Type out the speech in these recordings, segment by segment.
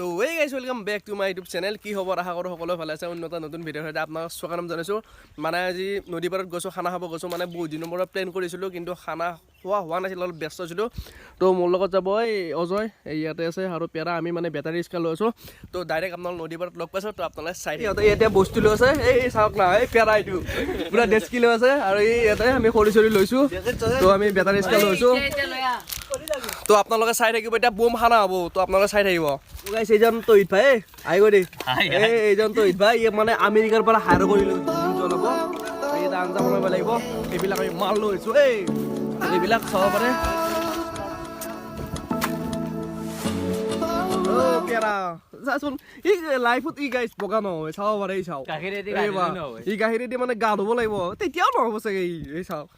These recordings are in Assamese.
তো hey guys welcome back to my YouTube channel. কি খবৰ? আশা কৰোঁ সকলোৱে ভালে আছে। অন্য এটা নতুন ভিডিঅ'ৰ সৈতে আপোনাক স্বাগতম জনাইছোঁ। মানে আজি নদী পাৰত গৈছোঁ, খানা খাব গৈছোঁ। মানে বহুত দিনৰ পৰা প্লেন কৰিছিলোঁ, কিন্তু খানা হোৱা নাছিল, অলপ ব্যস্ত আছিলোঁ। তো মোৰ লগত যাব এই অজয়, ইয়াতে আছে, আৰু পেৰা। আমি মানে বেটাৰী ৰিক্সা লৈ আছোঁ। তো ডাইৰেক্ট আপোনালোক নদী পাৰত লগ পাইছোঁ। তো আপোনালোকে চাই সিহঁতে এতিয়া বস্তু লৈ আছে। এই চাওক না, এই পেৰা এইটো পুৰা ডেস্কি লৈ আছে। আৰু এই ইয়াতে আমি খৰি চৰি লৈছোঁ। তো আমি বেটাৰী ৰিক্সা লৈছোঁ। তো আপোনালোকে চাই থাকিব, এতিয়া বোম খানা হ'ব। তো আপোনালোকে চাই থাকিব। গাইছ, এইজন তহিদ ভাই আহিব দেই। এইজন তহিদ ভাই মানে আমেৰিকাৰ পৰা হায়াৰ কৰিলোঁ অলপ। এটা আঞ্জা বনাব লাগিব। এইবিলাক আমি মাল লৈছোঁ। এইবিলাক চাব পাৰে। চাচোন ই লাইফত ই গাইছ বগা নহয়, চাব পাৰে। এই চাওক, ই গাখীৰেদি মানে গা ধুব লাগিব, তেতিয়াও নহ'ব চাগে। এই চাওক,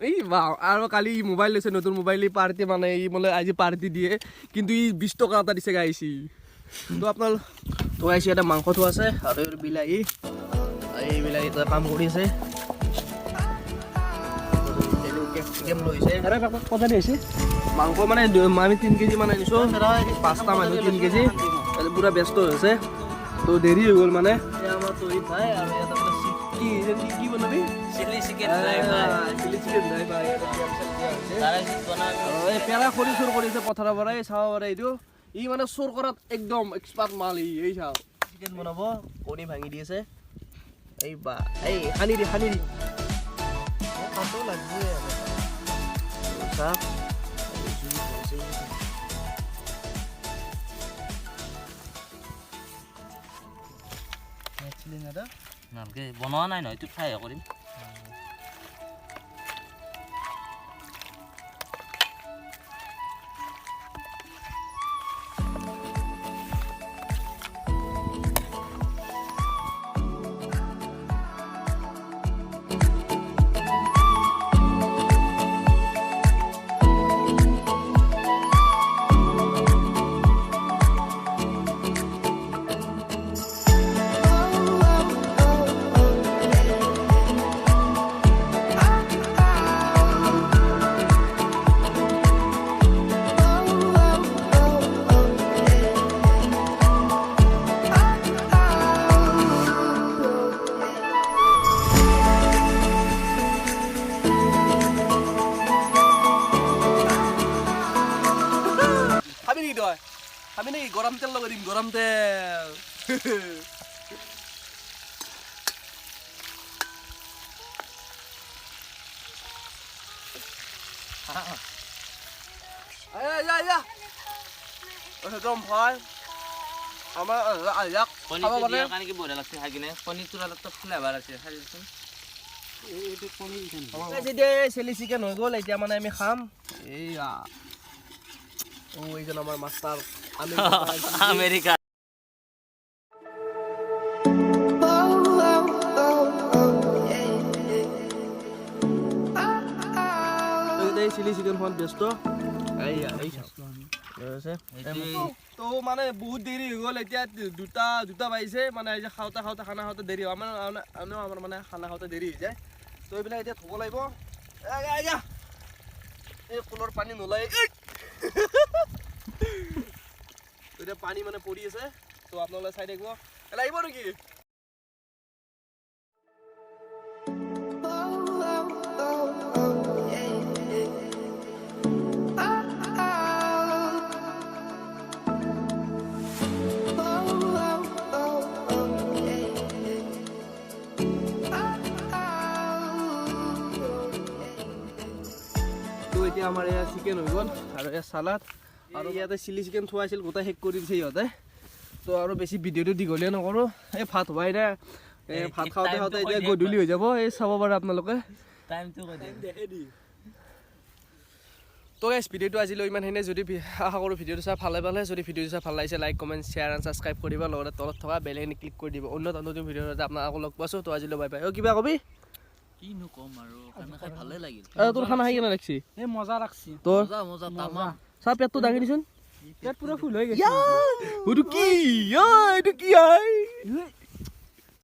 এই বা। আৰু কালি ই মোবাইল লৈছে, নতুন মোবাইল। ই পাৰ্টি মানে ই বোলে আজি পাৰ্টি দিয়ে, কিন্তু ই 20 টকা এটা দিছে গাইছি। তো আপোনাৰ তো গাইছি এটা মাংসটো আছে, আৰু বিলাহী, এই বিলাহী কাম কৰি আছে। মাংস মানে আমি 3 কেজি মানে আনিছোঁ, 5টা মানুহ 3 কেজি। পুৰা ব্যস্ত হৈছে, তো দেৰি হৈ গ'ল মানে। আমাৰ তহিদ ভাই আৰু ইয়াত কি বনাবি? চিলি চিকেন পেৰা খৰি চুৰ কৰিছে পথাৰৰ পৰা। চাব পাৰে এইটো। ই মানে চুৰ কৰাত একদম এক্সপাৰ্ট মাল। এই চাওক, চিকেন বনাব, কণী ভাঙি দি আছে। এই বা, এই সানি দি বনোৱা নাই নহয়, এইটো ফ্ৰাই কৰিম। আমি নাকি গরম তেল লগাই দিম, গরম তেল। একদম ভাই আমার কি বড় লাগছে খাই কিনে। পনিরটোর অলপ ফ্লেভার আছে, খাই দিচোন। চিলি চিকেন হৈ গ'ল, এতিয়া মানে আমি খাম। এইজন আমাৰ মাষ্টাৰ আমেৰিকা। চিলি চিকেন খন ব্যস্ত। তো মানে বহুত দেৰি হৈ গ'ল, এতিয়া দুটা বাজিছে। মানে খাওঁতে খানা খাওঁতে দেৰি হয়। আমাৰ মানে খানা খাওঁতে দেৰি হৈ যায়। তো এইবিলাক এতিয়া ধুব লাগিব। এই কুলৰ পানী নোলায়, এতিয়া পানী মানে পৰি আছে। তো আপোনালোকে চাই থাকিব। লাগিব নেকি? এতিয়া আমাৰ এয়া চিকেন হৈ গ'ল, আৰু এয়া চালাড, আৰু ইয়াতে চিলি চিকেন থোৱা আছিল, গোটেই শেষ কৰি দিছে সিহঁতে। তো আৰু বেছি ভিডিঅ'টো দীঘলীয়া নকৰোঁ। এই ভাত হোৱাই নাই, ভাত খাওঁতে এতিয়া গধূলি হৈ যাব। এই চাব পাৰে আপোনালোকে। তো গাইছ, ভিডিঅ'টো আজিলৈ ইমানখিনিয়ে। যদি আশা কৰোঁ ভিডিঅ'টো চাই ভালে পালে। যদি ভিডিঅ'টো চাই ভাল লাগিছে, like comment share and subscribe কৰিব। লগতে তলত থকা বেল আইকন ক্লিক কৰি দিব। অন্য নতুন ভিডিঅ'ৰ সৈতে আপোনাক আকৌ লগ পাইছোঁ। তো আজিলৈ বাই বাই। কিবা কবি? কিনো কম আৰু খানা খাই ভালে লাগিল তোৰ খানা খাই কেনে লাগছি এই মজা লাগছি তোৰ মজা মজা তামাম চাহ পেটটো দাঙি দিছোন পেট পুৰা ফুল হৈ গৈছে এইটো কি এইটো কি